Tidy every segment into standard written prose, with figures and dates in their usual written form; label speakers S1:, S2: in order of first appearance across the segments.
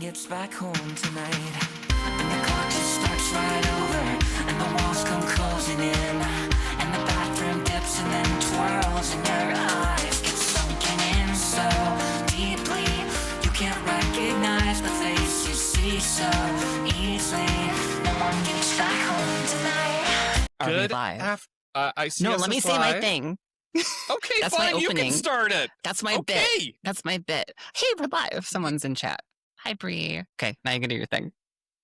S1: gets back home tonight, and the clock just starts right over, and the walls come closing in, and the bathroom dips and then twirls, and your eyes get sunken in so deeply you can't recognize the face you see so easily. No one gets back home tonight.
S2: Good. I see.
S3: No, let me say my thing.
S2: Okay,
S3: That's
S2: fine.
S3: my
S2: You
S3: opening.
S2: can start it.
S3: That's my bit. That's my bit. Hey, we're live. Someone's in chat. Hi, Bree. Okay, now you can do your thing.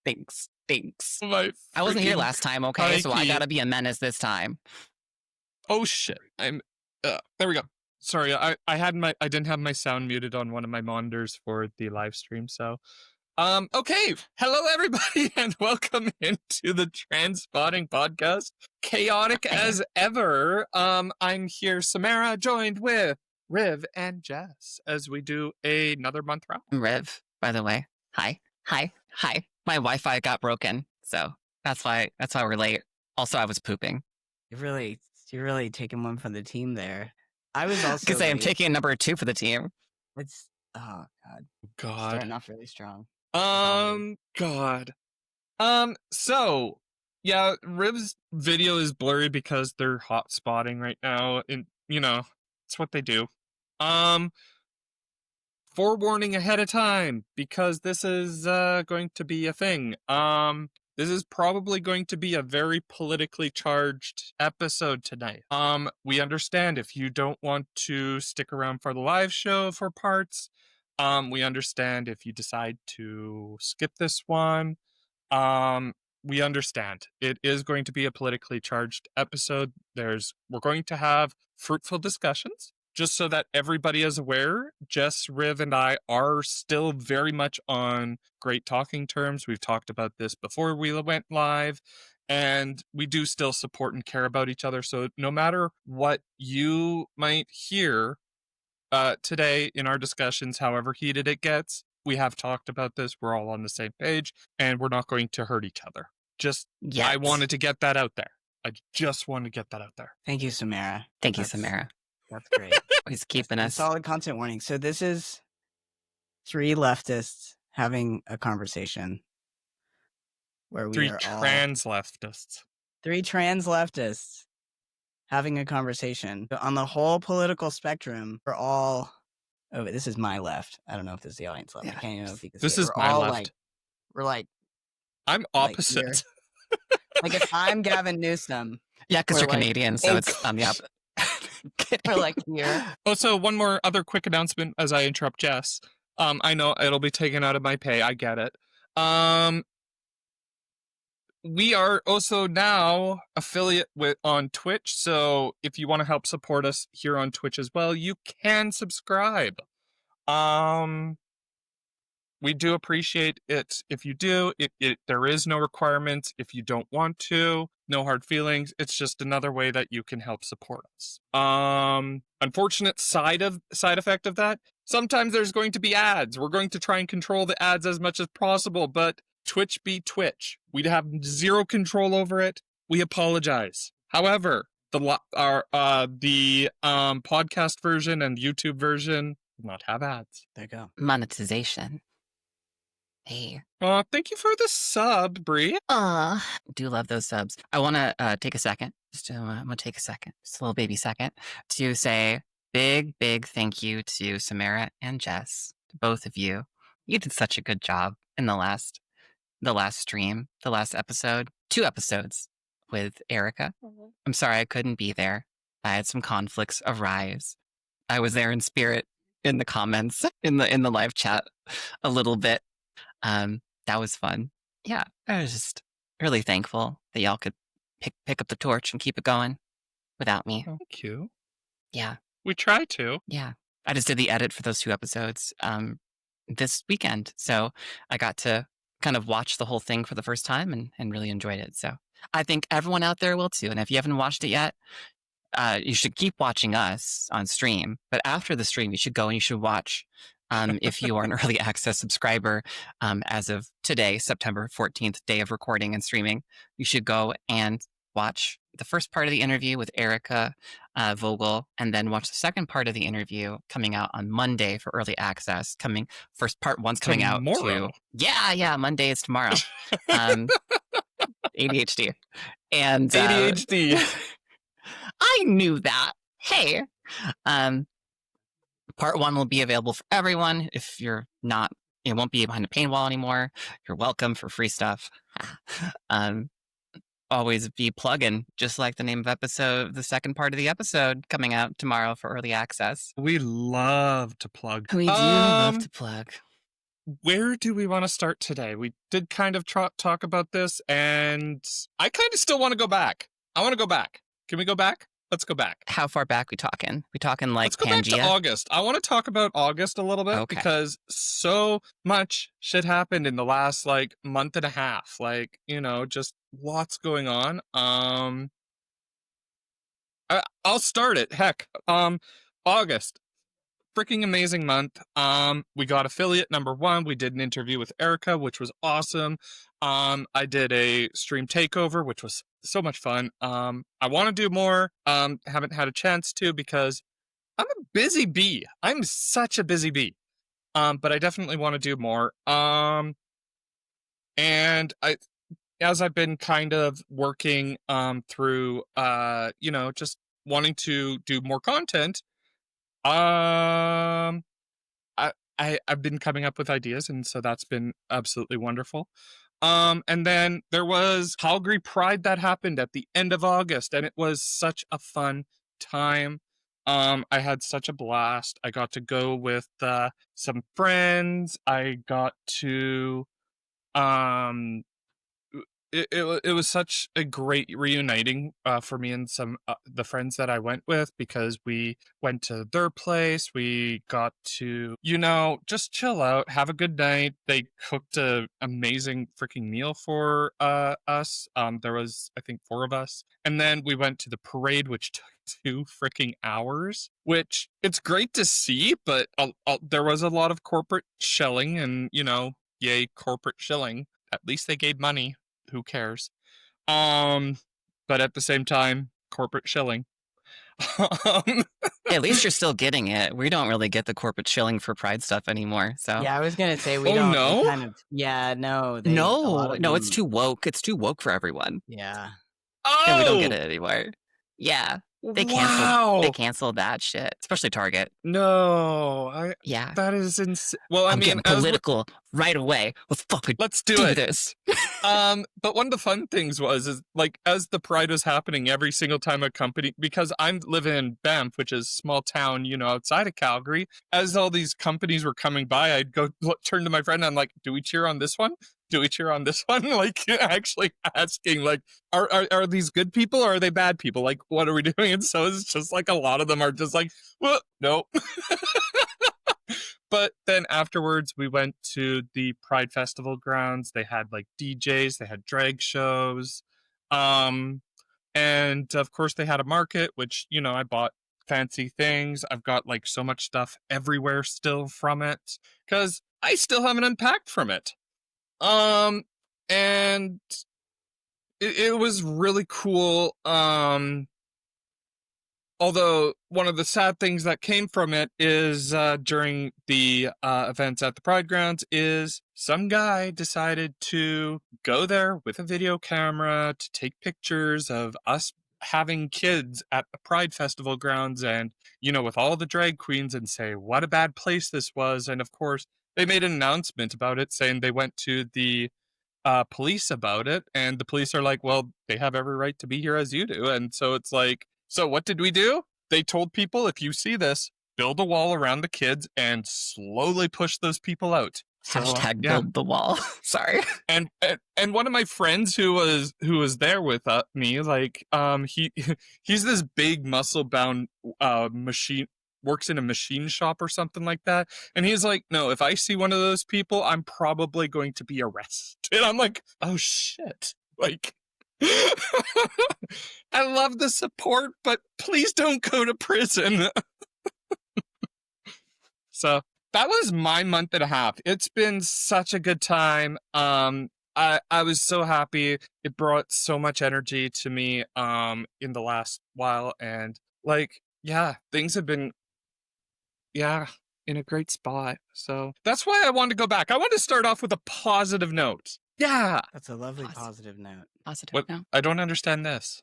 S3: Thanks. I wasn't here last time, okay? So I gotta be a menace this time.
S2: Oh shit! There we go. Sorry, I didn't have my sound muted on one of my monitors for the live stream. So, okay. Hello, everybody, and welcome into the Transpotting Podcast. Chaotic as ever. I'm here, Samera, joined with Riv and Jess, as we do another month round.
S3: Riv, by the way. Hi. My Wi-Fi got broken, so that's why we're late. Also, I was pooping.
S4: You're really taking one for the team there. I was also
S3: because I am taking number 2 for the team.
S4: It's starting off really strong.
S2: God. So yeah, Riv's video is blurry because they're hot spotting right now, and it's what they do. Forewarning ahead of time, because this is going to be a thing. This is probably going to be a very politically charged episode tonight. We understand if you don't want to stick around for the live show for parts. We understand if you decide to skip this one. We understand. It is going to be a politically charged episode. We're going to have fruitful discussions. Just so that everybody is aware, Jess, Riv, and I are still very much on great talking terms. We've talked about this before we went live, and we do still support and care about each other. So no matter what you might hear today in our discussions, however heated it gets, we have talked about this. We're all on the same page, and we're not going to hurt each other. I wanted to get that out there. I just wanted to get that out there.
S4: Thank you, Samera.
S3: Thank you, Samera.
S4: That's great.
S3: He's keeping us.
S4: Solid content warning. So this is 3 leftists having a conversation where we
S2: 3
S4: are
S2: trans leftists.
S4: 3 trans leftists having a conversation on the whole political spectrum. We're all. Oh, this is my left. I don't know if this is the audience left.
S3: Yeah.
S4: I can't even know if you can.
S2: This
S4: see
S2: is
S4: it.
S2: my left.
S4: We're like.
S2: I'm opposite.
S4: Like if I'm Gavin Newsom.
S3: Yeah, because you're Canadian, so it's on the opposite.
S4: We're like here.
S2: Also, one more other quick announcement as I interrupt Jess. I know it'll be taken out of my pay. I get it. We are also now affiliate on Twitch, so if you want to help support us here on Twitch as well, you can subscribe. We do appreciate it if you do. There is no requirement if you don't want to. No hard feelings. It's just another way that you can help support us. Unfortunate side effect of that, sometimes there's going to be ads. We're going to try and control the ads as much as possible, but Twitch be Twitch. We'd have zero control over it. We apologize. However, the podcast version and YouTube version will not have ads.
S4: There you go.
S3: Monetization. Hey.
S2: Thank you for the sub, Bree.
S3: Do love those subs. I want to take a second. I'm going to take a second, just a little baby second, to say big thank you to Samera and Jess, to both of you. You did such a good job in the last stream, the last episode, 2 episodes with Erica. Mm-hmm. I'm sorry I couldn't be there. I had some conflicts arise. I was there in spirit, in the comments, in the live chat a little bit. That was fun. Yeah, I was just really thankful that y'all could pick up the torch and keep it going without me.
S2: Thank you.
S3: Yeah.
S2: We try to.
S3: Yeah. I just did the edit for those 2 episodes this weekend. So I got to kind of watch the whole thing for the first time and really enjoyed it. So I think everyone out there will too. And if you haven't watched it yet, you should keep watching us on stream. But after the stream, you should go and you should watch. If you are an early access subscriber, as of today, September 14th, day of recording and streaming, you should go and watch the first part of the interview with Erica Vogel, and then watch the second part of the interview coming out on Monday for early access. First part one's coming out
S2: Tomorrow.
S3: too. Yeah, Monday is tomorrow. ADHD. And
S2: ADHD.
S3: I knew that. Hey. Part one will be available for everyone. If you're not, it won't be behind a paywall anymore. You're welcome for free stuff. Always be plugging, just like the name of the second part of the episode coming out tomorrow for early access.
S2: We love to plug.
S3: We do love to plug.
S2: Where do we want to start today? We did kind of talk about this, and I kind of still want to go back. I want to go back. Can we go back? Let's go back.
S3: How far back we talking? We talking like
S2: Let's go
S3: Pangea?
S2: back to August. I want to talk about August a little bit because so much shit happened in the last like month and a half. Like, just lots going on. I'll start it. Heck, August. Freaking amazing month. We got affiliate number 1. We did an interview with Erica, which was awesome. I did a stream takeover, which was so much fun. I want to do more. Haven't had a chance to because I'm a busy bee. I'm such a busy bee. But I definitely want to do more. And as I've been kind of working through just wanting to do more content, I've been coming up with ideas, and so that's been absolutely wonderful. And then there was Calgary Pride that happened at the end of August, and it was such a fun time. I had such a blast. I got to go with some friends. I got to it was such a great reuniting for me and some the friends that I went with, because we went to their place. We got to just chill out, have a good night. They cooked an amazing freaking meal for us. There was, I think, 4 of us, and then we went to the parade, which took 2 freaking hours, which it's great to see, but there was a lot of corporate shelling, and yay corporate shilling. At least they gave money. Who cares? But at the same time, corporate shilling.
S3: At least you're still getting it. We don't really get the corporate shilling for Pride stuff anymore. So
S4: Yeah, I was gonna say we
S2: Oh,
S4: don't.
S2: no?
S4: Kind of, yeah, no, a lot of
S3: no, it's
S4: them-
S3: too woke. It's too woke for everyone.
S4: Yeah,
S3: Yeah, we don't get it anymore. Yeah, they canceled.
S2: Wow.
S3: They canceled that shit, especially Target.
S2: No,
S3: Yeah,
S2: that is insane. Well,
S3: I'm getting political right away. Let's fucking
S2: let's do
S3: this.
S2: But one of the fun things is like, as the Pride was happening, every single time a company, because I'm living in Banff, which is a small town, outside of Calgary, as all these companies were coming by, I'd go turn to my friend, and I'm like, do we cheer on this one? Do we cheer on this one? Like, actually asking, like, are these good people or are they bad people? Like, what are we doing? And so it's just like a lot of them are just like, well, no. But then afterwards, we went to the Pride Festival grounds. They had like DJs, they had drag shows. And of course, they had a market, which, I bought fancy things. I've got like so much stuff everywhere still from it, because I still haven't unpacked from it. And it was really cool. Although one of the sad things that came from it is during the events at the Pride Grounds is some guy decided to go there with a video camera to take pictures of us having kids at the Pride Festival grounds, and, with all the drag queens, and say what a bad place this was. And of course, they made an announcement about it saying they went to the police about it, and the police are like, well, they have every right to be here as you do. And so it's like, so what did we do? They told people, if you see this, build a wall around the kids and slowly push those people out. So,
S3: Hashtag build the wall. Sorry.
S2: And one of my friends who was there with me, like, he's this big muscle bound machine, works in a machine shop or something like that. And he's like, no, if I see one of those people, I'm probably going to be arrested. I'm like, oh shit. Like, I love the support, but please don't go to prison. So that was my month and a half. It's been such a good time. I was so happy. It brought so much energy to me in the last while, and like, yeah, things have been, yeah, in a great spot. So that's why I wanted to go back. I want to start off with a positive note. Yeah.
S4: That's a lovely
S3: Pause.
S4: positive note.
S3: Positive.
S2: What?
S3: No.
S2: I don't understand this.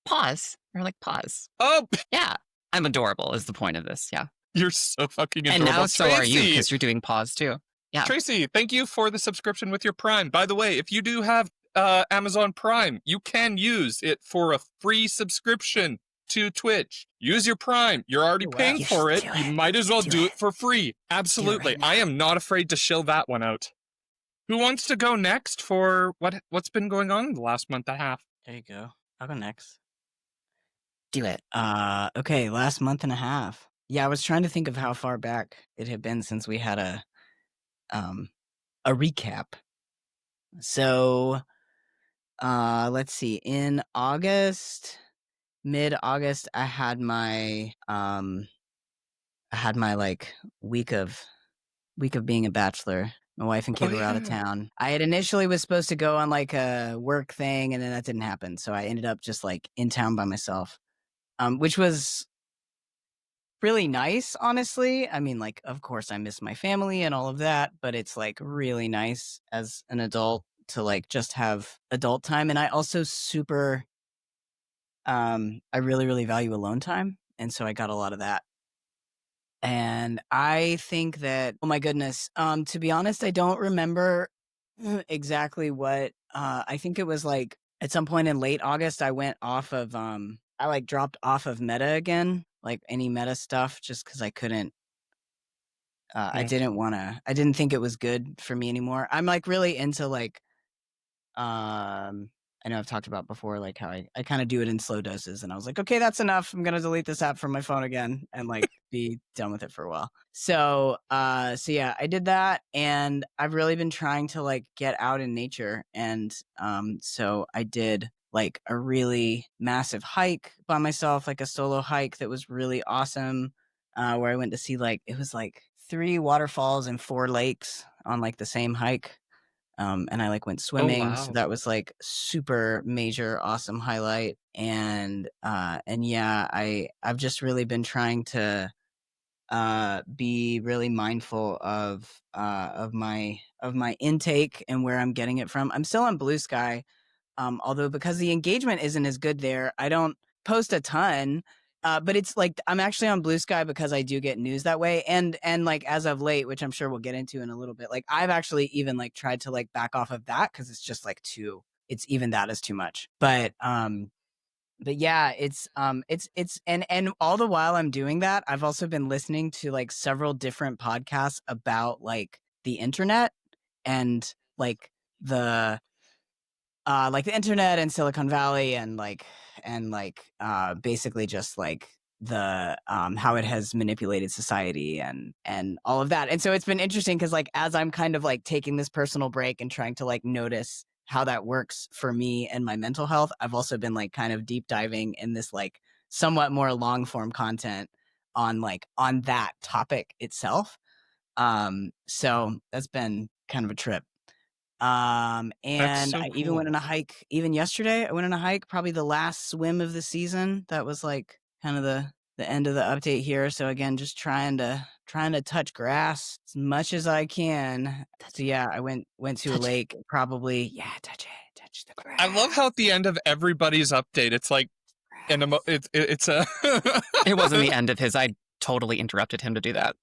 S3: Pause. Or like pause.
S2: Oh,
S3: Yeah. I'm adorable is the point of this. Yeah.
S2: you're so fucking
S3: And
S2: adorable.
S3: now so are you
S2: Tracy!
S3: because you're doing pause too. Yeah.
S2: Tracy, thank you for the subscription with your Prime. By the way, if you do have Amazon Prime, you can use it for a free subscription to Twitch. Use your Prime. You're already
S4: Oh, wow.
S2: paying
S3: You
S2: for
S3: should
S2: it.
S3: do
S2: You
S3: it.
S2: might as well
S3: Do
S2: do
S3: it.
S2: it for free. Absolutely.
S3: now.
S2: I am not afraid to shill that one out. Who wants to go next for what's been going on in the last month and a half?
S4: There you go. I'll go next.
S3: Do it.
S4: Okay, last month and a half. Yeah, I was trying to think of how far back it had been since we had a recap. So, let's see. In August, mid-August, I had my like week of being a bachelor. My wife and kid were out of
S2: yeah.
S4: town. I had initially was supposed to go on like a work thing, and then that didn't happen. So I ended up just like in town by myself, which was really nice, honestly. I mean, like, of course, I miss my family and all of that, but it's like really nice as an adult to like just have adult time. And I also I really, really value alone time. And so I got a lot of that. And I think that, oh my goodness, to be honest, I don't remember exactly what, I think it was like at some point in late August, I went off of, I like dropped off of Meta again, like any Meta stuff, just because I couldn't, I didn't think it was good for me anymore. I'm like really into like, I know I've talked about before, like how I kind of do it in slow doses, and I was like, okay, that's enough. I'm gonna delete this app from my phone again and like be done with it for a while. So yeah, I did that, and I've really been trying to like get out in nature, and so I did like a really massive hike by myself, like a solo hike that was really awesome, where I went to see like it was like 3 waterfalls and 4 lakes on like the same hike. And I like went swimming, so
S2: wow.
S4: that was like super major awesome highlight. And yeah, I've just really been trying to be really mindful of my intake and where I'm getting it from. I'm still on Blue Sky, although because the engagement isn't as good there, I don't post a ton. But it's like I'm actually on Blue Sky because I do get news that way, and like as of late, which I'm sure we'll get into in a little bit, like I've actually even like tried to like back off of that because it's just like it's even that is too much. But yeah, it's and all the while I'm doing that, I've also been listening to like several different podcasts about like the internet and like the internet and Silicon Valley and basically just like the how it has manipulated society and all of that. And so it's been interesting because like as I'm kind of like taking this personal break and trying to like notice how that works for me and my mental health, I've also been like kind of deep diving in this like somewhat more long form content on that topic itself. So that's been kind of a trip.
S2: That's
S4: And
S2: so
S4: I even
S2: cool.
S4: went on a hike. Even yesterday, I went on a hike, probably the last swim of the season. That was like kind of the end of the update here. So again, just trying to touch grass as much as I can. So yeah, I went to a
S3: Touch it.
S4: lake. Probably touch the grass.
S2: I love how at the end of everybody's update, it's like it's a.
S3: It wasn't the end of his. I totally interrupted him to do that.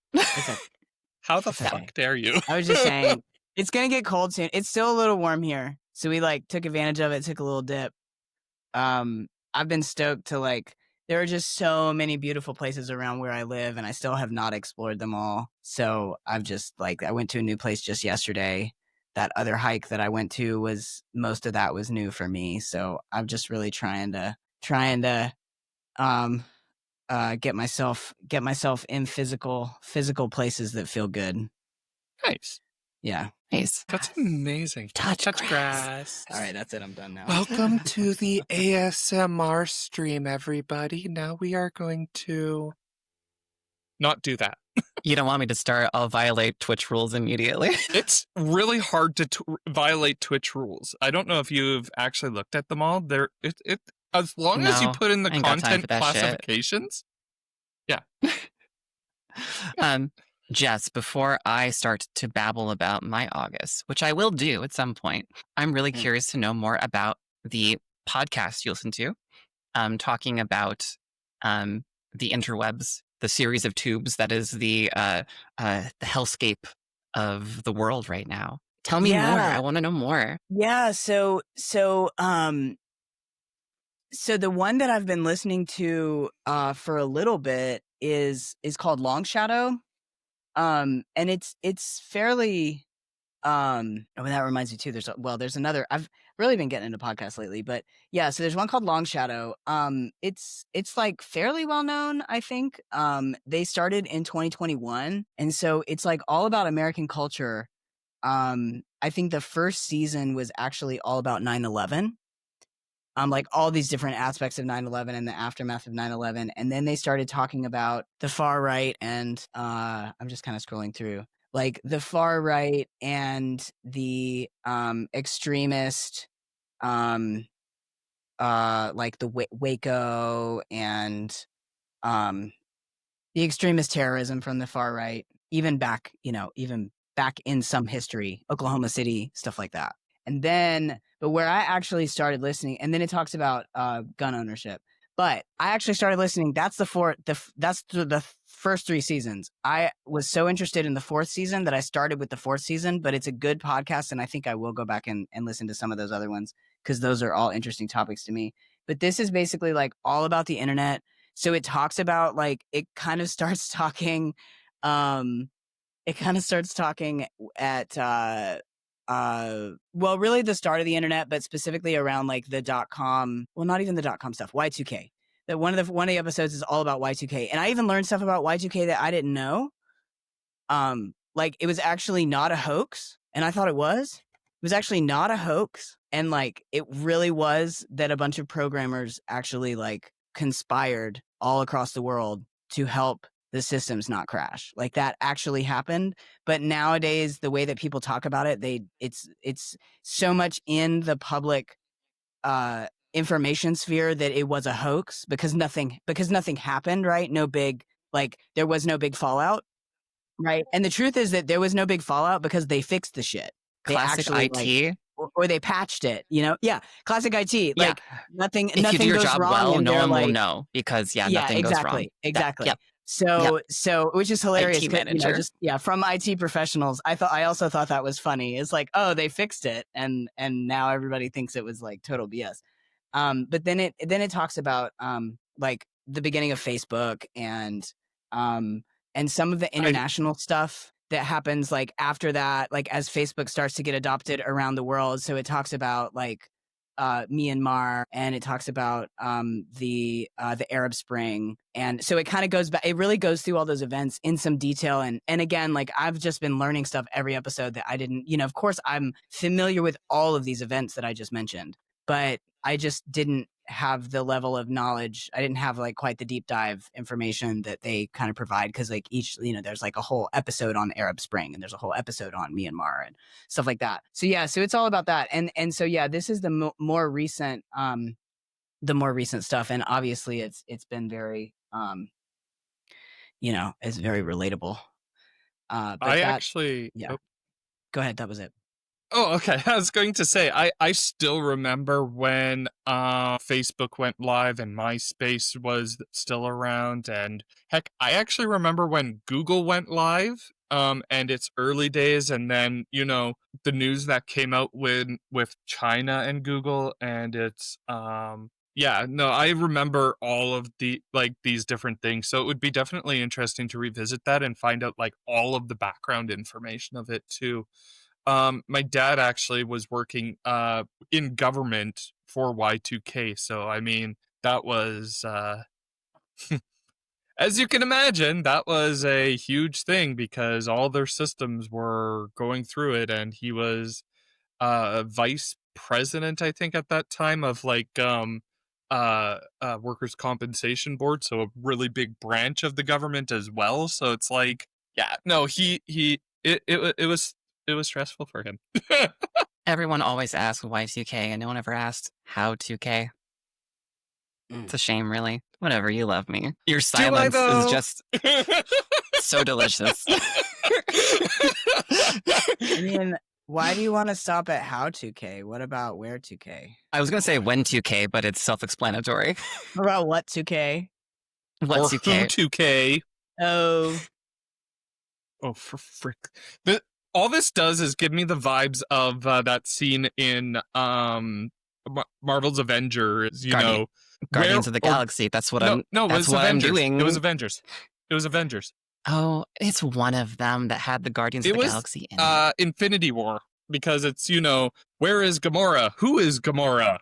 S2: How the
S4: It's okay.
S2: fuck dare you?
S4: I was just saying, it's gonna get cold soon. It's still a little warm here, so we like took advantage of it. Took a little dip. I've been stoked to like. There are just so many beautiful places around where I live, and I still have not explored them all. So I've just like I went to a new place just yesterday. That other hike that I went to was most of that was new for me. So I'm just really trying to get myself in physical places that feel good.
S2: Nice.
S4: Yeah.
S3: Nice.
S2: That's amazing.
S3: Touch grass.
S2: grass.
S4: All right, that's it. I'm done now.
S2: Welcome to the ASMR stream, everybody. Now we are going to not do that.
S3: You don't want me to start? I'll violate Twitch rules immediately.
S2: It's really hard to violate Twitch rules. I don't know if you've actually looked at them all. As long as you
S3: No,
S2: put in the
S3: I ain't got time for
S2: content
S3: that shit.
S2: classifications. Yeah.
S3: Jess, before I start to babble about my August, which I will do at some point, I'm really curious to know more about the podcast you listen to, talking about the interwebs, the series of tubes that is the hellscape of the world right now. Tell me more. I want to know more.
S4: Yeah. So the one that I've been listening to for a little bit is called Long Shadow. And it's fairly oh, that reminds me too. There's another. I've really been getting into podcasts lately, but yeah. So there's one called Long Shadow. It's like fairly well known, I think. They started in 2021, and so it's like all about American culture. I think the first season was actually all about 9/11. Like all these different aspects of 9/11 and the aftermath of 9/11. And then they started talking about the far right and I'm just kind of scrolling through like the far right and the extremist like the Waco and the extremist terrorism from the far right, even back in some history, Oklahoma City, stuff like that. And then, but where I actually started listening, and then it talks about gun ownership. But I actually started listening. That's the first 3 seasons. I was so interested in the 4th season that I started with the 4th season. But it's a good podcast, and I think I will go back and listen to some of those other ones because those are all interesting topics to me. But this is basically like all about the internet. So it talks about like it kind of starts talking at well, really the start of the internet, but specifically around like the .com, well, not even the .com stuff, Y2K. That one of the episodes is all about Y2K. And I even learned stuff about Y2K that I didn't know. Like it was actually not a hoax, and I thought it was. It was actually not a hoax, and like it really was that a bunch of programmers actually like conspired all across the world to help the systems not crash. Like that actually happened. But nowadays, the way that people talk about it, it's so much in the public information sphere that it was a hoax because nothing happened, right? There was no big fallout, right? And the truth is that there was no big fallout because they fixed the shit. They
S3: Classic
S4: actually,
S3: IT.
S4: or they patched it, Yeah, classic IT.
S3: Yeah.
S4: Like nothing
S3: If you do your
S4: goes
S3: job
S4: wrong,
S3: well,
S4: and
S3: no
S4: they're
S3: one will
S4: like,
S3: know because nothing goes wrong.
S4: exactly.
S3: Yep.
S4: So which is hilarious.
S3: IT manager.
S4: From IT professionals, I also thought that was funny. It's like, oh, they fixed it, and now everybody thinks it was like total BS. But then it talks about like the beginning of Facebook and some of the international stuff that happens like after that, like as Facebook starts to get adopted around the world. So it talks about like Myanmar, and it talks about the Arab Spring, and so it kind of goes back. It really goes through all those events in some detail, and again, like I've just been learning stuff every episode that I didn't. Of course, I'm familiar with all of these events that I just mentioned, but I just didn't have the level of knowledge. I didn't have like quite the deep dive information that they kind of provide, because like each, there's like a whole episode on Arab Spring, and there's a whole episode on Myanmar and stuff like that. So yeah, so it's all about that. And so yeah, this is the more recent stuff, and obviously it's been very it's very relatable. But
S2: Oh,
S4: go ahead. That was it.
S2: Oh, okay. I was going to say, I still remember when Facebook went live and MySpace was still around, and heck, I actually remember when Google went live, and its early days, and then the news that came out with China and Google, and it's yeah, no, I remember all of these different things, so it would be definitely interesting to revisit that and find out like all of the background information of it too. My dad actually was working in government for Y2K, so I mean that was as you can imagine, that was a huge thing because all their systems were going through it, and he was vice president, I think, at that time of like workers' compensation board, so a really big branch of the government as well. So it's like Yeah, no, it was stressful for him.
S3: Everyone always asks why 2K, and no one ever asked how 2K. It's a shame, really. Whatever, you love me. Your silence is just so delicious.
S4: I mean, why do you want to stop at how 2K? What about where 2K?
S3: I was going to say when 2K, but it's self-explanatory.
S4: What about what 2K?
S3: What
S2: or
S3: 2K?
S2: who 2K.
S4: Oh,
S2: Oh, for frick. All this does is give me the vibes of that scene in Marvel's Avengers,
S3: Guardians of the Galaxy. That's what I'm doing.
S2: It was Avengers.
S3: Oh, it's one of them that had the Guardians of the Galaxy in it.
S2: Infinity War, because it's, where is Gamora? Who is Gamora?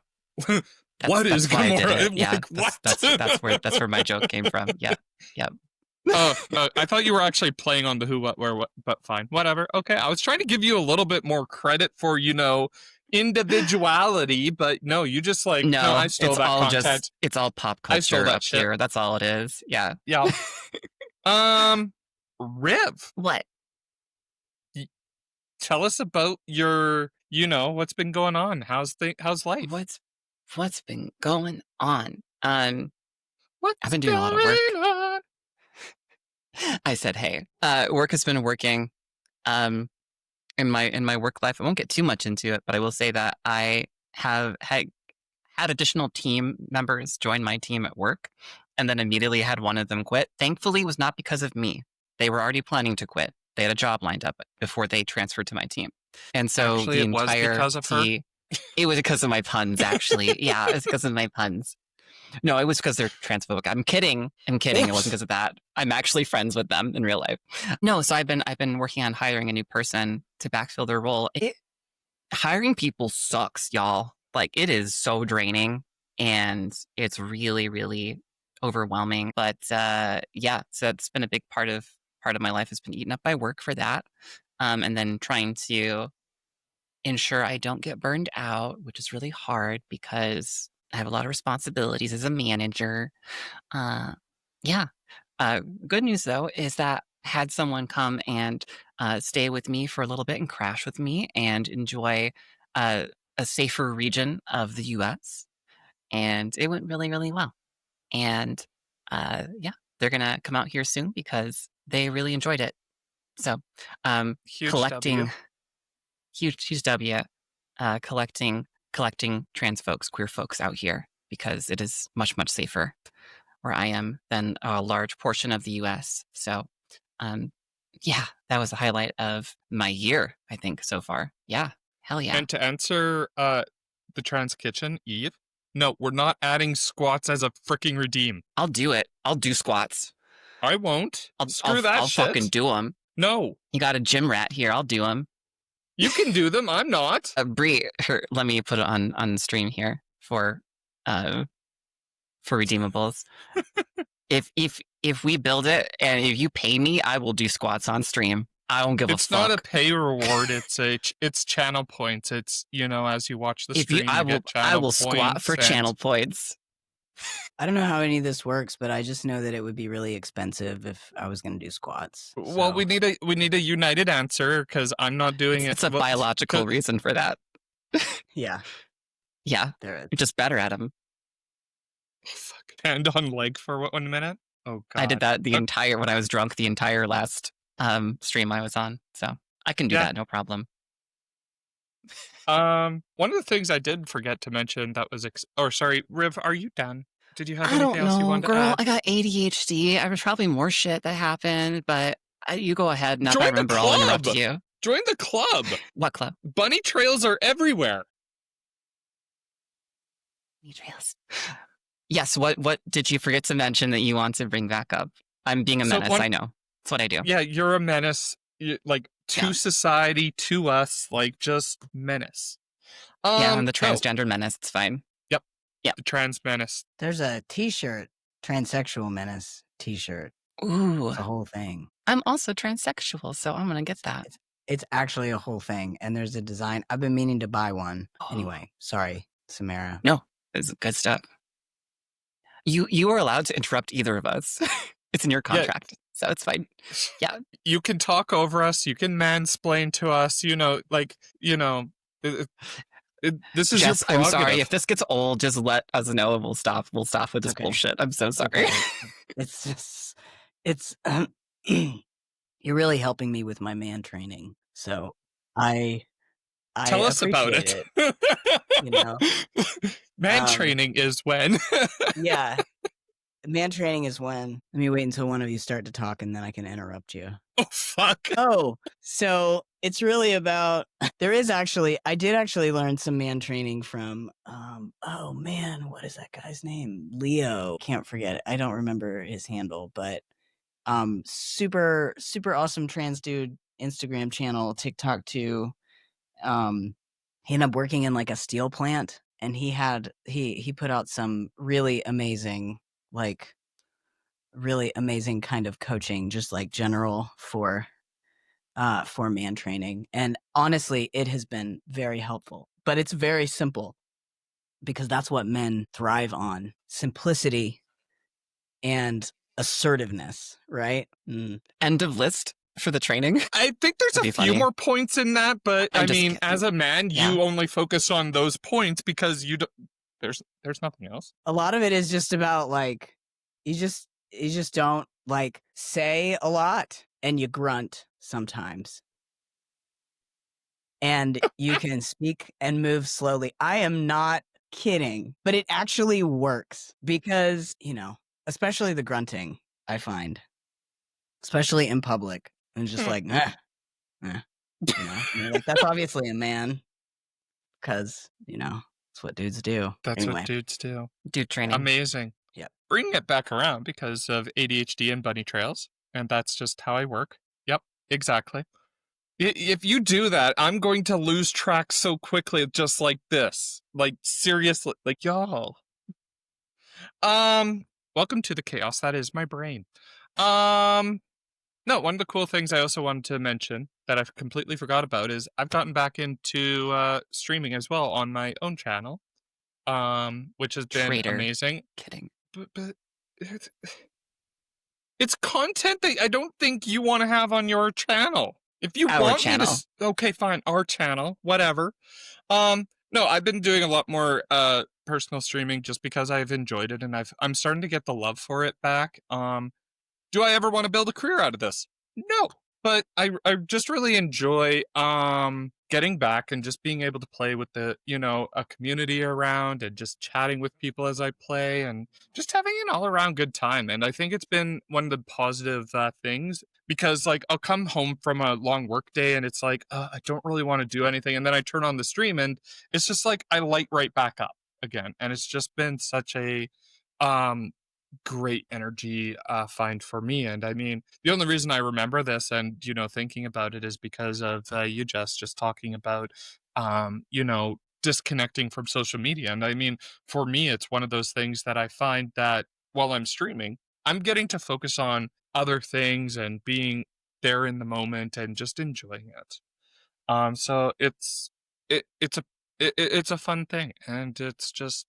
S2: What is Gamora?
S3: Yeah,
S2: what?
S3: that's where my joke came from. Yeah.
S2: Oh, I thought you were actually playing on the who, what, where, what, but fine. Whatever. Okay, I was trying to give you a little bit more credit for, individuality, but no, you just no, I stole that content.
S3: It's all pop culture up here. That's all it is. Yeah.
S2: Yeah. Riv.
S3: What?
S2: Tell us about your, what's been going on. How's life?
S3: What's been going on? I've been doing a lot of work. I said, hey, work has been working. In my work life, I won't get too much into it, but I will say that I have had additional team members join my team at work, and then immediately had one of them quit. Thankfully, it was not because of me. They were already planning to quit. They had a job lined up before they transferred to my team, and so
S2: actually,
S3: the entire
S2: was because of her?
S3: It was because of my puns, actually. Yeah, it was because of my puns. No, it was because they're transphobic. I'm kidding. It wasn't because of that. I'm actually friends with them in real life. No, so I've been working on hiring a new person to backfill their role. Hiring people sucks, y'all. It is so draining, and it's really, really overwhelming. But yeah, so it's been a big part of my life has been eaten up by work for that, and then trying to ensure I don't get burned out, which is really hard because I have a lot of responsibilities as a manager. Yeah. Good news, though, is that I had someone come and stay with me for a little bit and crash with me and enjoy a safer region of the U.S. And it went really, really well. And yeah, they're going to come out here soon because they really enjoyed it. So
S2: Huge
S3: collecting,
S2: W.
S3: huge W, collecting trans folks, queer folks out here because it is much, much safer where I am than a large portion of the US. So, yeah, that was the highlight of my year, I think, so far. Yeah, hell yeah.
S2: And to answer the trans kitchen, Eve, no, we're not adding squats as a freaking redeem.
S3: I'll do it. I'll do squats.
S2: I won't.
S3: I'll
S2: shit.
S3: fucking do them.
S2: No.
S3: You got a gym rat here. I'll do them.
S2: You can do them. I'm not.
S3: Bree, let me put it on stream here for redeemables. If we build it and if you pay me, I will do squats on stream. I don't give a fuck.
S2: It's not a pay reward. It's channel points. It's as you watch the stream.
S3: I will squat for channel points.
S4: I don't know how any of this works, but I just know that it would be really expensive if I was going to do squats.
S2: Well, we need a united answer because I'm not doing it.
S3: It's a biological reason for that.
S4: Yeah.
S3: Yeah. You're just better at them.
S2: Oh, fuck. Hand on leg for 1 minute? Oh, God.
S3: I did that when I was drunk, the entire last stream I was on. So I can do that, no problem.
S2: One of the things I did forget to mention that was... sorry, Riv, are you done? Did you have anything else you wanted to add?
S3: I got ADHD. I was probably more shit that happened, but you go ahead. Now that I remember, I'll interrupt you.
S2: Join the club.
S3: What club?
S2: Bunny trails are everywhere.
S3: Bunny trails. Yes, what did you forget to mention that you want to bring back up? I'm being a menace, I know. That's what I do.
S2: Yeah, you're a menace. To society, to us, just menace.
S3: Yeah, I'm the transgender menace. It's fine.
S2: Yep. The trans menace.
S4: There's a t-shirt, transsexual menace t-shirt.
S3: Ooh.
S4: It's a whole thing.
S3: I'm also transsexual, so I'm going to get that.
S4: It's actually a whole thing, and there's a design. I've been meaning to buy one.
S3: Oh.
S4: Anyway, sorry, Samera.
S3: No, it's good stuff. You are allowed to interrupt either of us. It's in your contract. So it's fine. Yeah.
S2: You can talk over us. You can mansplain to us. This is
S3: Jess,
S2: your
S3: I'm
S2: prerogative.
S3: sorry. If this gets old, just let us know and we'll stop. We'll stop with this
S4: Okay.
S3: bullshit. I'm so sorry.
S4: Okay. It's just, it's, you're really helping me with my man training. So I
S2: Tell us about
S4: appreciate
S2: it.
S4: you know?
S2: Man
S4: Um,
S2: training is when.
S4: Yeah. Man training is when, let me wait until one of you start to talk and then I can interrupt you.
S2: Oh, fuck.
S4: Oh, so it's really about, I did actually learn some man training from, oh man, what is that guy's name? Leo. Can't forget it. I don't remember his handle, but super, super awesome trans dude, Instagram channel, TikTok too. He ended up working in like a steel plant and he put out some really amazing kind of coaching, just like general for man training. And honestly, it has been very helpful, but it's very simple because that's what men thrive on: simplicity and assertiveness, right?
S3: End of list for the training.
S2: I think there's
S3: That'd
S2: a
S3: be
S2: few
S3: funny.
S2: more points in that, but
S3: I'm
S2: I
S3: just
S2: mean,
S3: kidding.
S2: as a man,
S3: Yeah.
S2: you only focus on those points because you don't. There's nothing else.
S4: A lot of it is just about like, you just don't like say a lot and you grunt sometimes. And you can speak and move slowly. I am not kidding, but it actually works because, especially the grunting, I find, especially in public, and just like, and you're like, that's obviously a man because, it's what dudes do.
S2: That's
S4: Anyway.
S2: what dudes do.
S3: Dude training.
S2: Amazing.
S4: Yep.
S2: Bringing it back around because of ADHD and bunny trails, and that's just how I work. Yep, exactly. If you do that, I'm going to lose track so quickly, just like this. Like, seriously, like, y'all. Welcome to the chaos that is my brain. No, one of the cool things I also wanted to mention that I completely forgot about is I've gotten back into streaming as well on my own channel, which has been
S3: Traitor.
S2: amazing.
S3: Kidding.
S2: But it's content that I don't think you want to have on your channel. If you
S3: Our
S2: want
S3: channel.
S2: me to, okay, fine, our channel, whatever. No, I've been doing a lot more personal streaming just because I've enjoyed it and I'm starting to get the love for it back. Do I ever want to build a career out of this? No, but I just really enjoy getting back and just being able to play with a community around and just chatting with people as I play and just having an all around good time. And I think it's been one of the positive things because like I'll come home from a long work day and it's like I don't really want to do anything, and then I turn on the stream and it's just like I light right back up again, and it's just been such a great energy find for me. And I mean, the only reason I remember this and thinking about it is because of you just talking about disconnecting from social media. And I mean, for me, it's one of those things that I find that while I'm streaming, I'm getting to focus on other things and being there in the moment and just enjoying it. So it's a fun thing, and it's just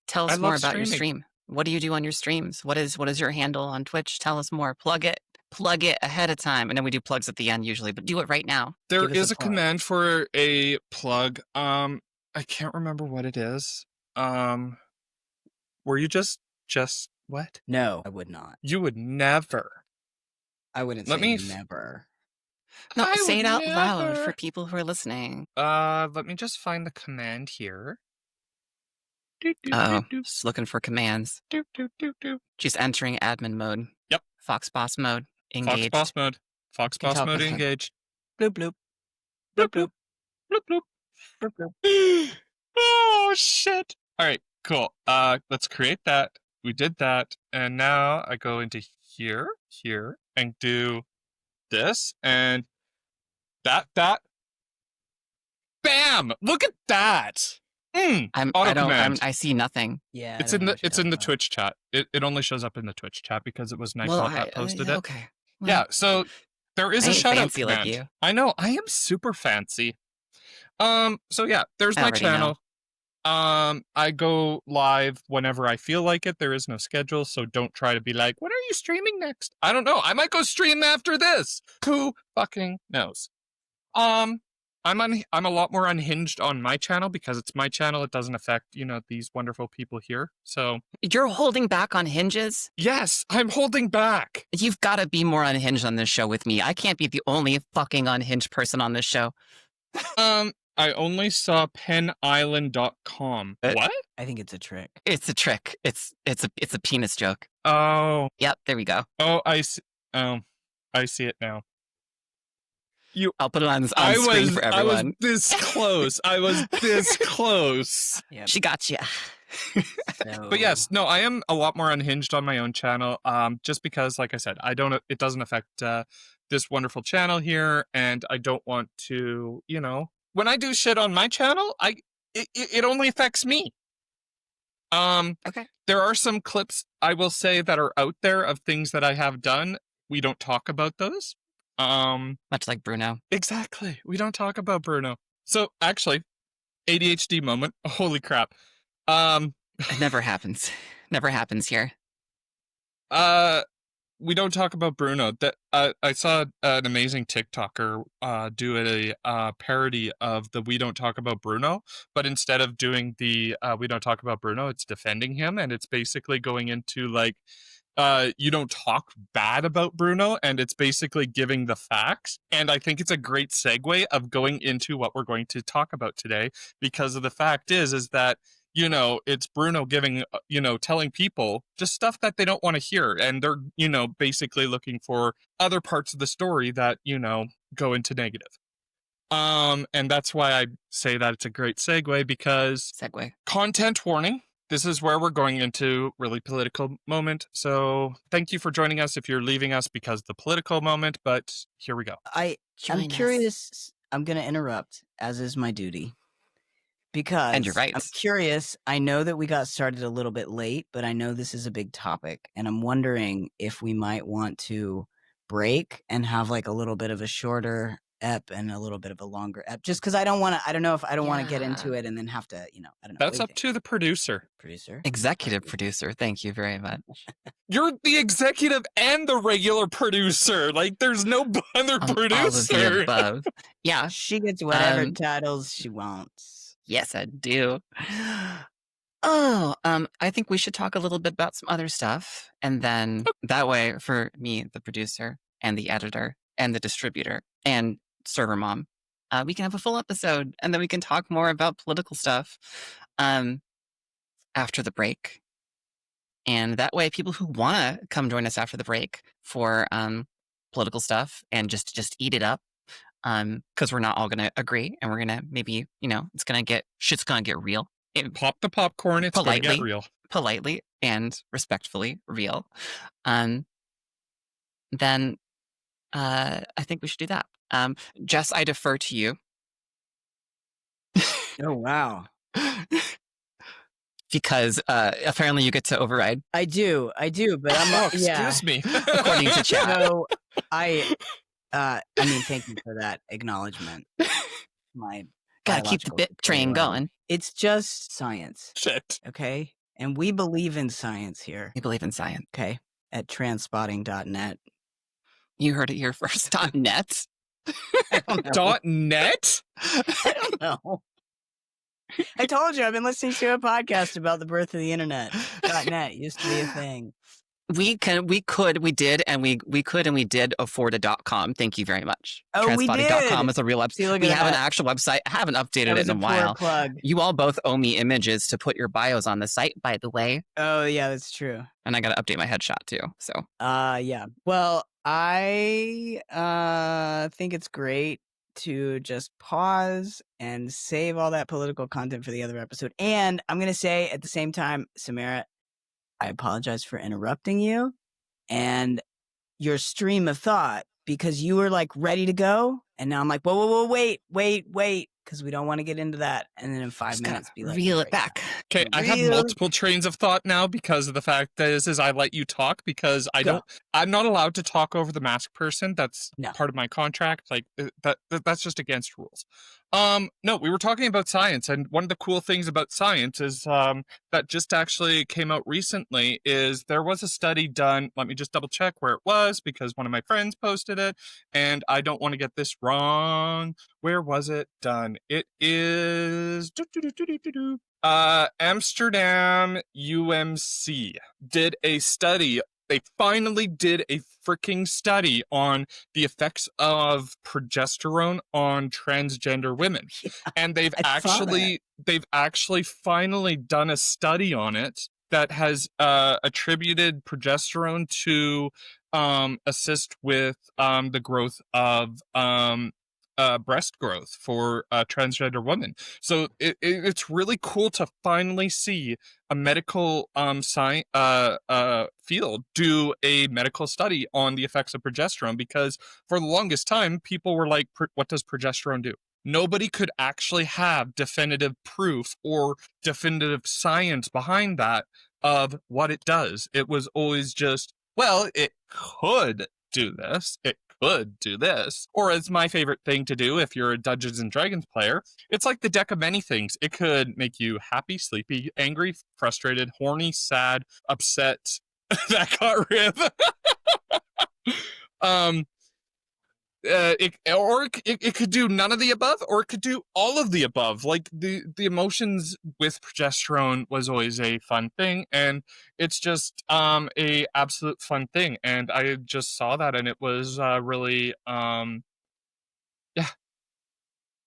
S3: Tell
S2: I
S3: us more
S2: love
S3: about your
S2: streaming.
S3: stream. What do you do on your streams? What is your handle on Twitch? Tell us more. Plug it ahead of time, and then we do plugs at the end usually. But do it right now.
S2: There
S4: Give us a
S2: is a
S4: plug.
S2: command for a plug. I can't remember what it is. Were you just what?
S4: No, I would not.
S2: You would never.
S4: I wouldn't
S2: Let
S4: say
S2: me
S4: never.
S3: No,
S2: I
S3: say
S2: would
S3: it out loud
S2: never.
S3: for people who are listening.
S2: Let me just find the command here.
S3: Oh, just looking for commands.
S2: Do.
S3: She's entering admin mode.
S2: Yep.
S3: Fox boss mode.
S2: Fox
S3: Engaged.
S2: boss mode. Fox
S4: Can
S2: boss
S4: talk
S2: mode
S4: with him.
S2: engaged.
S4: Bloop bloop.
S2: Bloop bloop. Bloop bloop.
S4: Bloop bloop.
S2: Oh shit. Alright, cool. Let's create that. We did that, and now I go into here, and do this, and that. Bam! Look at that!
S3: I see nothing.
S4: Yeah.
S2: It's in the Twitch chat. It only shows up in the Twitch chat because it was Nightbot that posted it.
S3: Okay. Well,
S2: Yeah, so there is
S3: I
S2: a
S3: ain't
S2: shout out
S3: fancy like
S2: command.
S3: you.
S2: I know, I am super fancy. So yeah, there's
S3: I
S2: my
S3: already
S2: channel. I go live whenever I feel like it. There is no schedule, so don't try to be like, when are you streaming next? I don't know. I might go stream after this. Who fucking knows? I'm a lot more unhinged on my channel because it's my channel. It doesn't affect, these wonderful people here. So
S3: You're holding back on Hinges?
S2: yes, I'm holding back.
S3: You've got to be more unhinged on this show with me. I can't be the only fucking unhinged person on this show.
S2: I only saw penisland.com. What?
S4: I think it's a trick.
S3: It's a trick. It's a penis joke.
S2: Oh.
S3: Yep, there we go.
S2: Oh, I see. Oh, I see it now.
S3: I'll put it on screen for everyone.
S2: I was this close. I was this close.
S4: Yep.
S3: She got you.
S2: But yes, no, I am a lot more unhinged on my own channel. Just because, like I said, it doesn't affect this wonderful channel here, and I don't want to, when I do shit on my channel, it only affects me.
S3: Okay.
S2: There are some clips I will say that are out there of things that I have done. We don't talk about those.
S3: Much like Bruno.
S2: Exactly. We don't talk about Bruno. So actually, ADHD moment. Holy crap.
S3: It never happens. Never happens here.
S2: We don't talk about Bruno. That I saw an amazing TikToker do a parody of the "We Don't Talk About Bruno," but instead of doing the "We Don't Talk About Bruno," it's defending him, and it's basically going into like, you don't talk bad about Bruno, and it's basically giving the facts. And I think it's a great segue of going into what we're going to talk about today, because of the fact is that, it's Bruno giving, telling people just stuff that they don't want to hear. And they're, basically looking for other parts of the story that, go into negative. And that's why I say that it's a great segue, because content warning. This is where we're going into really political moment. So thank you for joining us if you're leaving us because of the political moment, but here we go.
S4: I'm curious. I'm going to interrupt, as is my duty. Because
S3: and you're right.
S4: I'm curious. I know that we got started a little bit late, but I know this is a big topic. And I'm wondering if we might want to break and have like a little bit of a shorter ep and a little bit of a longer ep, just because I don't want to get into it and then have to, I don't know.
S2: That's up to the producer.
S3: Executive producer. Thank you very much.
S2: You're the executive and the regular producer. Like, there's no other producer.
S3: All of the above. Yeah.
S4: She gets whatever titles she wants.
S3: Yes, I do. Oh, I think we should talk a little bit about some other stuff. And then that way, for me, the producer and the editor and the distributor and server mom, we can have a full episode, and then we can talk more about political stuff after the break. And that way, people who want to come join us after the break for political stuff and just eat it up, because we're not all going to agree, and we're going to maybe, shit's going to get real.
S2: Pop the popcorn, it's going to get real.
S3: Politely and respectfully real. Then I think we should do that. Jess, I defer to you.
S4: Oh, wow.
S3: Because apparently you get to override.
S4: I do, but I'm
S2: excuse me.
S3: According to chat.
S4: So I mean, thank you for that acknowledgement.
S3: Gotta keep the bit train going.
S4: It's just science.
S2: Shit.
S4: Okay? And we believe in science here.
S3: We believe in science.
S4: Okay? At transpotting.net.
S3: You heard it here first. .net?
S2: .net?
S4: I don't know. I told you, I've been listening to a podcast about the birth of the internet. .net used to be a thing.
S3: We did afford a .com. Thank you very much.
S4: Oh, we did.
S3: Transpotting.com is a real website. We have an actual website. I haven't updated it in a while.
S4: Plug.
S3: You all both owe me images to put your bios on the site, by the way.
S4: Oh, yeah, that's true.
S3: And I got to update my headshot too. So.
S4: Yeah. Well, I think it's great to just pause and save all that political content for the other episode. And I'm going to say at the same time, Samera, I apologize for interrupting you and your stream of thought, because you were like ready to go. And now I'm like, whoa, wait, because we don't want to get into that. And then in 5 minutes, be like,
S3: reel it back.
S2: Okay, I have multiple trains of thought now because of the fact that is I let you talk, because I'm not allowed to talk over the masked person. That's part of my contract. Like that's just against rules. No, we were talking about science, and one of the cool things about science is that just actually came out recently is there was a study done. Let me just double check where it was because one of my friends posted it, and I don't want to get this wrong. Where was it done? It is Amsterdam UMC did a study. They finally did a freaking study on the effects of progesterone on transgender women. And they've
S4: I saw that.
S2: actually finally done a study on it that has attributed progesterone to assist with the growth of breast growth for transgender women. So it's really cool to finally see a medical science field do a medical study on the effects of progesterone, because for the longest time people were like, what does progesterone do? Nobody could actually have definitive proof or definitive science behind that of what it does. It was always just, well, it could do this, it could do this. Or as my favorite thing to do if you're a Dungeons and Dragons player, it's like the deck of many things. It could make you happy, sleepy, angry, frustrated, horny, sad, upset. That got Riv. um it could do none of the above, or it could do all of the above. Like the emotions with progesterone was always a fun thing, and it's just a absolute fun thing. And I just saw that, and it was really yeah,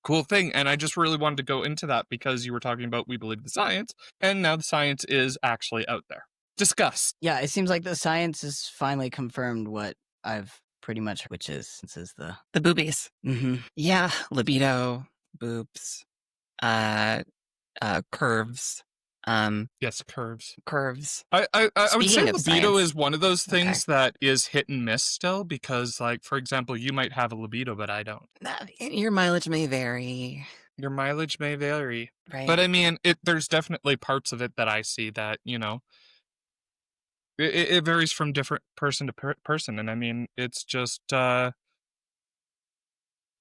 S2: cool thing. And I just really wanted to go into that because you were talking about we believe the science, and now the science is actually out there. Discuss.
S4: Yeah, it seems like the science has finally confirmed what I've pretty much, which is the
S3: The boobies.
S4: mm-hmm.
S3: Yeah, libido, boobs, curves,
S2: Yes, curves.
S3: curves.
S2: I would say
S3: Speaking of
S2: libido
S3: science-
S2: is one of those
S3: Okay.
S2: things that is hit and miss still, because, like, for example, you might have a libido, but I don't.
S3: Your mileage may vary,
S2: Your mileage may vary.
S3: right?
S2: But I mean, there's definitely parts of it that I see that, you know, it varies from different person to person. And I mean, it's just,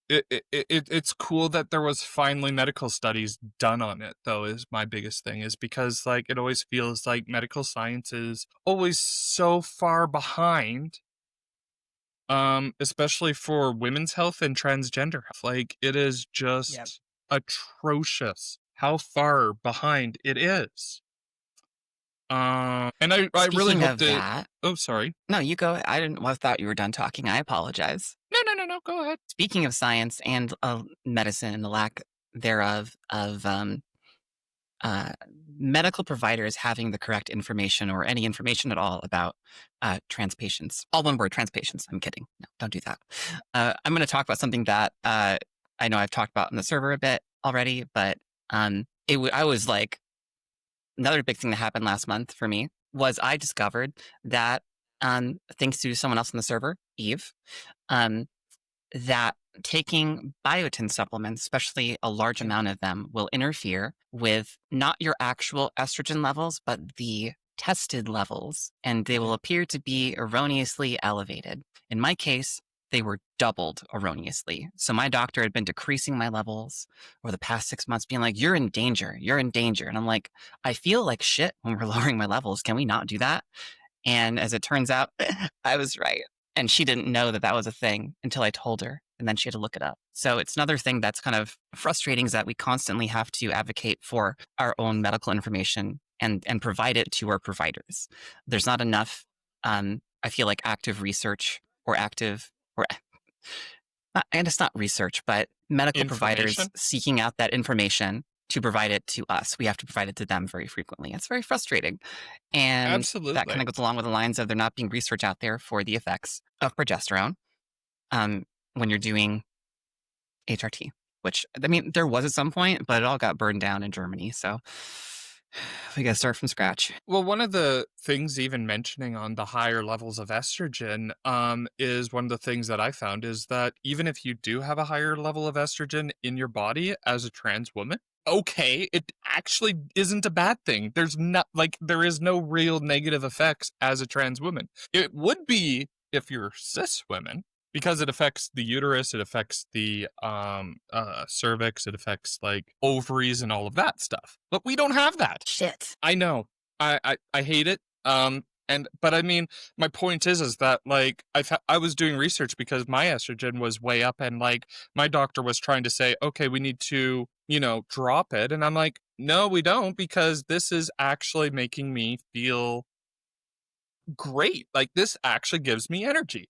S2: it's cool that there was finally medical studies done on it, though, is my biggest thing, is because, like, it always feels like medical science is always so far behind, especially for women's health and transgender health. Like, it is just
S4: Yep.
S2: atrocious how far behind it is. And I really
S3: Speaking
S2: hope
S3: of
S2: that.
S3: that,
S2: Oh, sorry.
S3: no, you go. I didn't. I thought you were done talking. I apologize.
S2: No. Go ahead.
S3: Speaking of science and medicine and the lack thereof of medical providers having the correct information or any information at all about trans patients. All one word, trans patients. I'm kidding. No, don't do that. I'm going to talk about something that I know I've talked about in the server a bit already, but I was like, another big thing that happened last month for me was I discovered that, thanks to someone else on the server, Eve, that taking biotin supplements, especially a large amount of them, will interfere with not your actual estrogen levels, but the tested levels, and they will appear to be erroneously elevated. In my case, they were doubled erroneously. So my doctor had been decreasing my levels over the past 6 months, being like, you're in danger. You're in danger. And I'm like, I feel like shit when we're lowering my levels. Can we not do that? And as it turns out, I was right. And she didn't know that that was a thing until I told her. And then she had to look it up. So it's another thing that's kind of frustrating, is that we constantly have to advocate for our own medical information and provide it to our providers. There's not enough, I feel like, active research or and it's not research, but medical providers
S2: Information?
S3: seeking out that information to provide it to us. We have to provide it to them very frequently. It's very frustrating. And that
S2: Absolutely.
S3: kind of goes along with the lines of there not being research out there for the effects of progesterone when you're doing HRT, which, I mean, there was at some point, but it all got burned down in Germany. So we got to start from scratch.
S2: Well, one of the things even mentioning on the higher levels of estrogen is one of the things that I found is that even if you do have a higher level of estrogen in your body as a trans woman, okay, it actually isn't a bad thing. There is no real negative effects as a trans woman. It would be if you're cis women, because it affects the uterus, it affects the cervix, it affects like ovaries and all of that stuff. But we don't have that.
S3: Shit.
S2: I know. I hate it. But I mean, my point is that like I was doing research because my estrogen was way up, and like my doctor was trying to say, okay, we need to, drop it, and I'm like, no, we don't, because this is actually making me feel great. Like this actually gives me energy.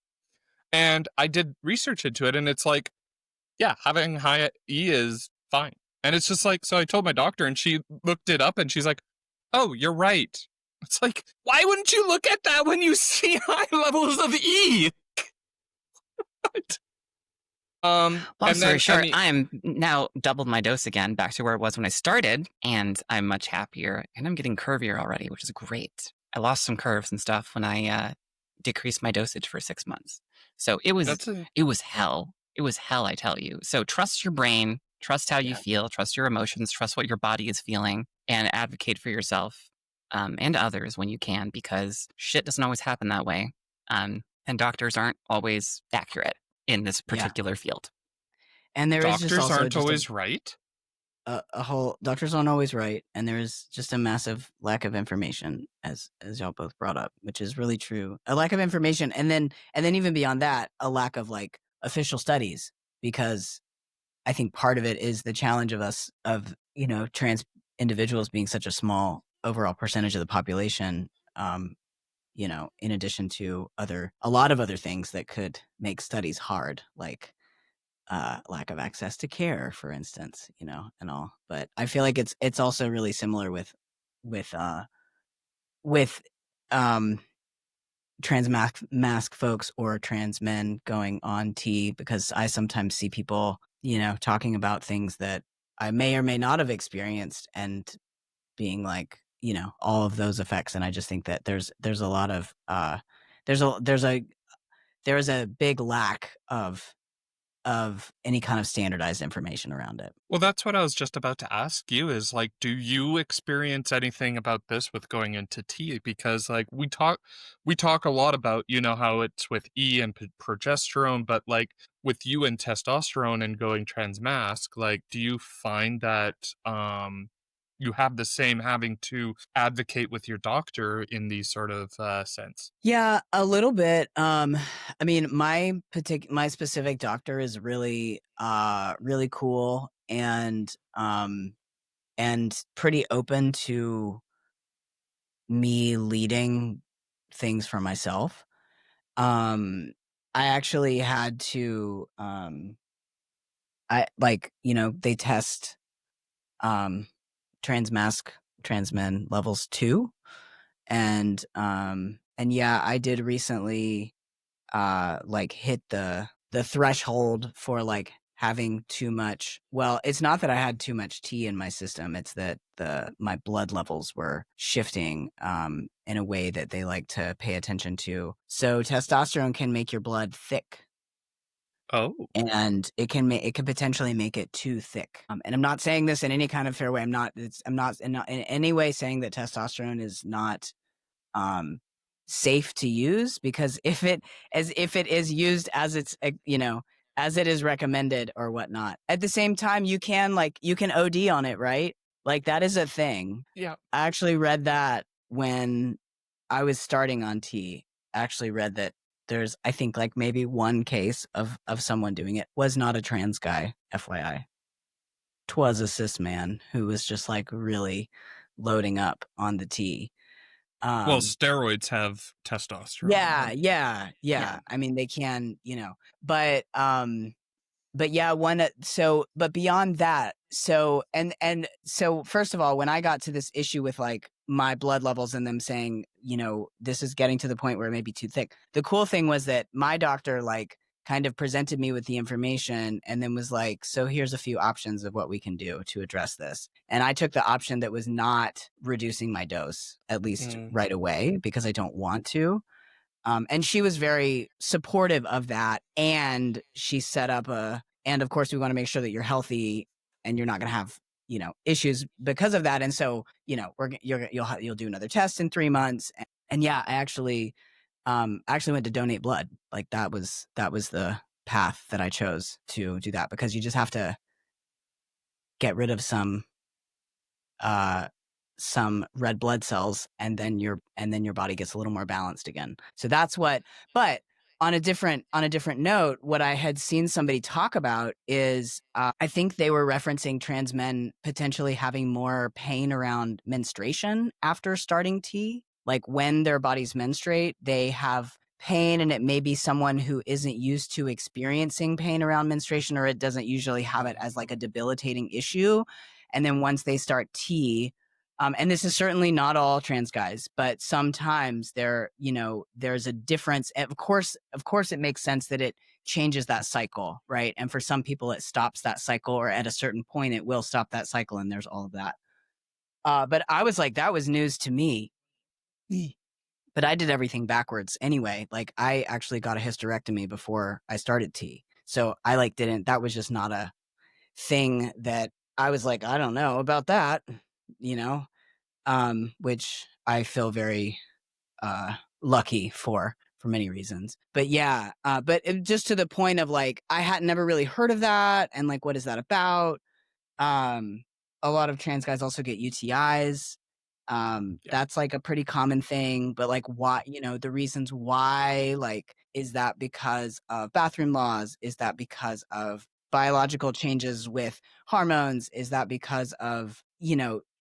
S2: And I did research into it, and it's like, yeah, having high E is fine. And it's just like, so I told my doctor, and she looked it up, and she's like, oh, you're right. It's like, why wouldn't you look at that when you see high levels of E?
S3: Long
S2: and
S3: story
S2: then,
S3: short, I'm now doubled my dose again, back to where it was when I started, and I'm much happier, and I'm getting curvier already, which is great. I lost some curves and stuff when I decreased my dosage for 6 months. So it was hell. It was hell, I tell you. So trust your brain, trust how you feel, trust your emotions, trust what your body is feeling, and advocate for yourself and others when you can, because shit doesn't always happen that way. And doctors aren't always accurate in this particular field.
S4: And there is just
S2: doctors
S4: also
S2: aren't
S4: just
S2: always right.
S4: a whole doctors aren't always right, and there is just a massive lack of information, as y'all both brought up, which is really true. A lack of information, and then even beyond that, a lack of like official studies, because I think part of it is the challenge of trans individuals being such a small overall percentage of the population. In addition to a lot of other things that could make studies hard, like lack of access to care, for instance, and all. But I feel like it's also really similar with trans mask folks or trans men going on T, because I sometimes see people, talking about things that I may or may not have experienced, and being like, all of those effects. And I just think that there's a lot of there's a big lack of any kind of standardized information around it.
S2: Well, that's what I was just about to ask you, is like, do you experience anything about this with going into T? Because like we talk a lot about, how it's with E and progesterone, but like with you and testosterone and going transmask, like, do you find that you have the same having to advocate with your doctor in these sort of sense?
S4: Yeah, a little bit. I mean, my specific doctor is really really cool, and pretty open to me leading things for myself. I actually had to they test trans men levels 2, and yeah, I did recently hit the threshold for like having too much. Well, it's not that I had too much T in my system, it's that my blood levels were shifting in a way that they like to pay attention to. So testosterone can make your blood thick.
S2: Oh.
S4: And it can potentially make it too thick. And I'm not saying this in any kind of fair way. I'm not in any way saying that testosterone is not safe to use, because if it is used as it's as it is recommended or whatnot, at the same time you can OD on it, right? Like that is a thing.
S2: Yeah.
S4: I actually read that when I was starting on T. I actually read that there's, I think, like maybe one case of someone doing it, was not a trans guy, FYI. 'Twas a cis man who was just like really loading up on the T.
S2: Well, steroids have testosterone.
S4: Yeah. I mean, they can, but yeah, but beyond that, so first of all, when I got to this issue with like my blood levels and them saying, this is getting to the point where it may be too thick, the cool thing was that my doctor like kind of presented me with the information and then was like, so here's a few options of what we can do to address this. And I took the option that was not reducing my dose, at least right away, because I don't want to. And she was very supportive of that. And she set up and of course we want to make sure that you're healthy and you're not going to have, issues because of that. And so, you'll do another test in 3 months. And yeah, I actually, I actually went to donate blood. Like that was the path that I chose to do that, because you just have to get rid of some red blood cells, and then your body gets a little more balanced again. So that's what. But on a different note, what I had seen somebody talk about is I think they were referencing trans men potentially having more pain around menstruation after starting T. Like when their bodies menstruate, they have pain, and it may be someone who isn't used to experiencing pain around menstruation, or it doesn't usually have it as like a debilitating issue. And then once they start T, and this is certainly not all trans guys, but sometimes there's a difference. Of course, it makes sense that it changes that cycle, right? And for some people, it stops that cycle, or at a certain point, it will stop that cycle, and there's all of that. But I was like, that was news to me. But I did everything backwards anyway. Like I actually got a hysterectomy before I started T. So I like didn't, that was just not a thing that I was like, I don't know about that, which I feel very lucky for many reasons. But yeah, but just to the point of like, I had never really heard of that. And like, what is that about? A lot of trans guys also get UTIs. That's like a pretty common thing, but like why, the reasons why, like, is that because of bathroom laws? Is that because of biological changes with hormones? Is that because of,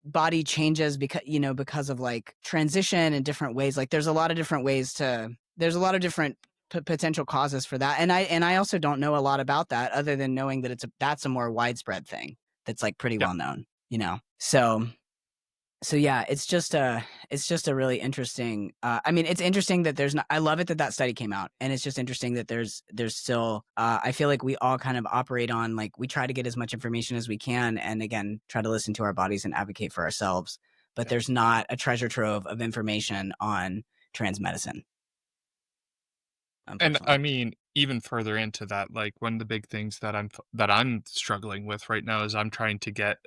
S4: body changes because of like transition in different ways? Like there's a lot of different potential causes for that. And I also don't know a lot about that, other than knowing that that's a more widespread thing that's like pretty well known, So yeah, it's just a really interesting. I mean, it's interesting that there's not. I love it that study came out, and it's just interesting that there's still. I feel like we all kind of operate on like we try to get as much information as we can, and again, try to listen to our bodies and advocate for ourselves. But there's not a treasure trove of information on trans medicine.
S2: And I mean, even further into that, like one of the big things that I'm struggling with right now is I'm trying to get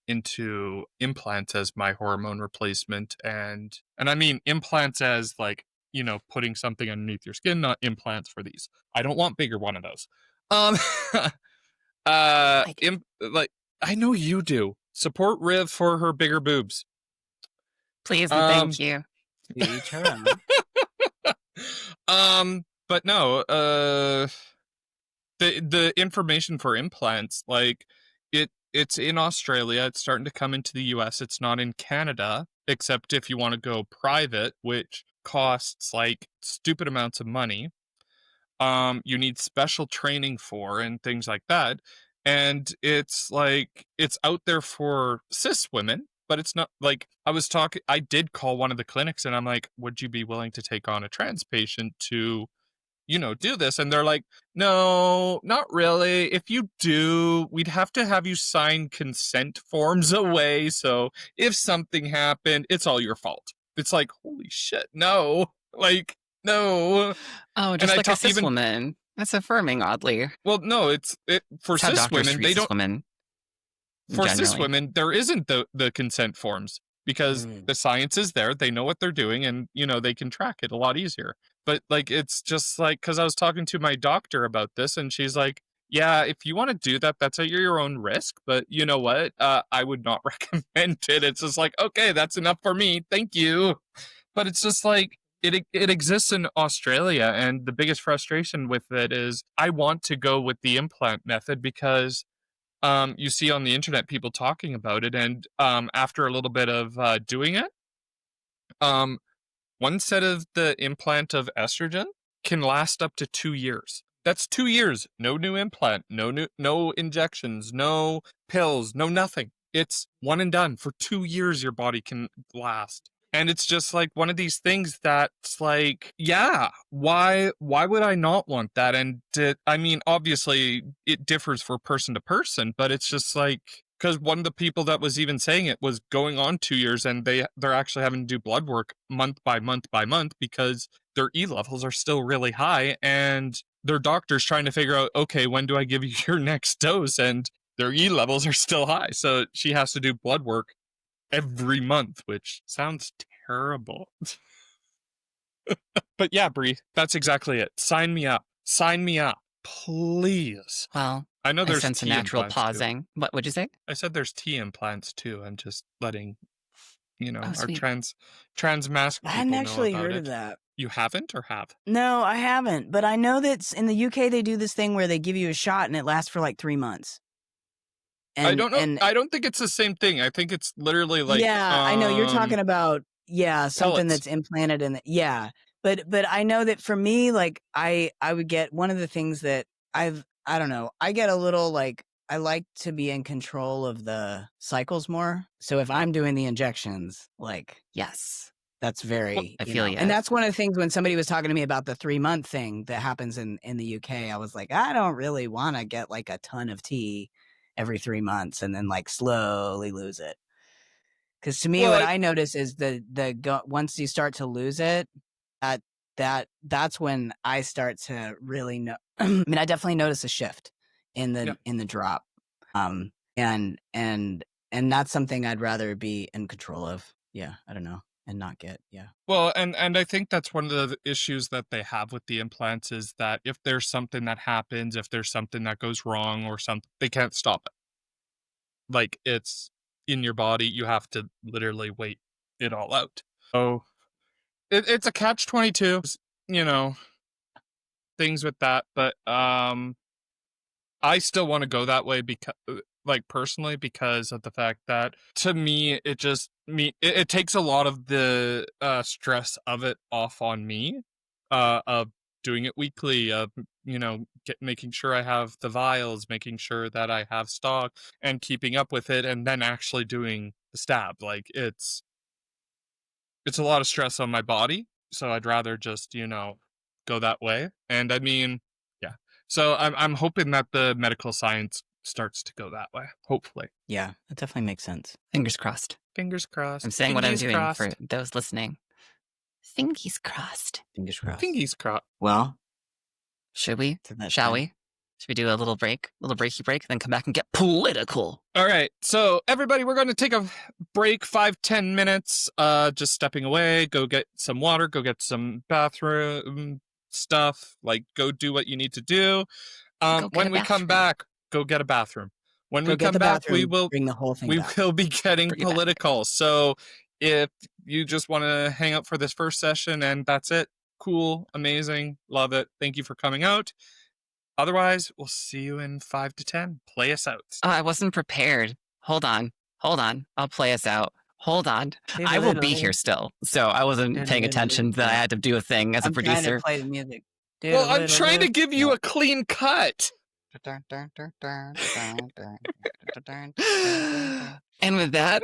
S2: into implants as my hormone replacement, and I mean implants as like, putting something underneath your skin, not implants for these. I don't want bigger one of those. Like I know you do. Support Riv for her bigger boobs.
S3: Please and thank you.
S4: To each her own.
S2: But no, the information for implants, like it's in Australia, it's starting to come into the US. It's not in Canada, except if you want to go private, which costs like stupid amounts of money. You need special training for and things like that. And it's like it's out there for cis women, but it's not like I did call one of the clinics and I'm like, would you be willing to take on a trans patient to do this? And they're like, no, not really. If you do, we'd have to have you sign consent forms away. So if something happened, it's all your fault. It's like, holy shit, no. Like, no.
S3: Oh, just like a cis woman. That's affirming, oddly.
S2: Well, no, for cis women, they don't.
S3: Women,
S2: for cis women, there isn't the consent forms because the science is there. They know what they're doing, and they can track it a lot easier. But like, it's just like, because I was talking to my doctor about this, and she's like, yeah, if you want to do that, that's at your own risk. But you know what? I would not recommend it. It's just like, okay, that's enough for me. Thank you. But it's just like, it exists in Australia, and the biggest frustration with it is I want to go with the implant method because you see on the internet people talking about it, and after a little bit of doing it, one set of the implant of estrogen can last up to 2 years. That's 2 years. No new implant, no injections, no pills, no nothing. It's one and done. For 2 years your body can last. And it's just like one of these things that's like, yeah, why would I not want that? And I mean, obviously it differs for person to person, but it's just like, because one of the people that was even saying it was going on 2 years, and they're actually having to do blood work month by month by month because their E levels are still really high, and their doctor's trying to figure out, okay, when do I give you your next dose? And their E levels are still high, so she has to do blood work every month, which sounds terrible. But yeah, Bree, that's exactly it. Sign me up. Sign me up. Please.
S3: Well,
S2: I know
S3: I
S2: there's
S3: sense a
S2: T
S3: natural
S2: implants too.
S3: pausing. What would you say?
S2: I said there's T implants too. I'm just letting,
S3: Oh,
S2: our
S3: sweet.
S2: trans mask
S4: I
S2: people
S4: hadn't
S2: know
S4: actually
S2: about
S4: heard
S2: it.
S4: of that.
S2: You haven't or have?
S4: No, I haven't. But I know that in the UK they do this thing where they give you a shot and it lasts for like 3 months.
S2: I
S4: And
S2: don't know.
S4: and
S2: I don't think it's the same thing. I think it's literally like
S4: yeah, I know you're talking about something
S2: pellets.
S4: that's implanted in the But I know that for me, like I would get one of the things that I don't know, I get a little like I like to be in control of the cycles more. So if I'm doing the injections, like
S3: Yes.
S4: that's very
S3: I feel you.
S4: And that's one of the things when somebody was talking to me about the 3-month thing that happens in the UK, I was like, I don't really want to get like a ton of tea every 3 months and then like slowly lose it. Because to me,
S2: Well,
S4: what I notice is once you start to lose it, that's when I start to really know. I mean, I definitely notice a shift in the drop, and that's something I'd rather be in control of. Yeah, I don't know, and not get
S2: Well, and I think that's one of the issues that they have with the implants is that if there's something that happens, if there's something that goes wrong or something, they can't stop it. Like it's in your body, you have to literally wait it all out. So it's a catch-22, things with that, but I still want to go that way because, like personally, because of the fact that to me, it takes a lot of the stress of it off on me, of doing it weekly, of making sure I have the vials, making sure that I have stock, and keeping up with it, and then actually doing the stab. Like it's a lot of stress on my body, so I'd rather just go that way. And I mean, yeah. So I'm hoping that the medical science starts to go that way. Hopefully.
S4: that definitely makes sense.
S3: Fingers crossed.
S2: Fingers crossed.
S3: I'm saying what I'm
S2: Fingies
S3: doing
S2: crossed.
S3: for those listening. Fingers crossed.
S4: Fingers crossed.
S2: Fingies crossed.
S4: Well,
S3: Should we?
S4: to that
S3: Shall
S4: end.
S3: we? Should we do a little breaky break, then come back and get political?
S2: All right. So everybody, we're going to take a break, 5-10 minutes. Just stepping away, go get some water, go get some bathroom stuff, like go do what you need to do. When we come back, go get a bathroom. When we come back, we will
S4: bring the whole thing
S2: we
S4: back.
S2: will be getting
S3: Bring it back.
S2: political. So if you just want to hang out for this first session and that's it, cool, amazing, love it. Thank you for coming out. Otherwise, we'll see you in 5 to 10. Play us out.
S3: Oh, I wasn't prepared. Hold on. I'll play us out. Hold on. I will be here still. So I wasn't paying attention that I had to do a thing as a producer.
S4: I'm trying to play the music.
S2: Well, I'm trying to give you a clean cut.
S3: And with that,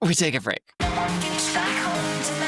S3: we take a break.
S1: No one gets back home tonight.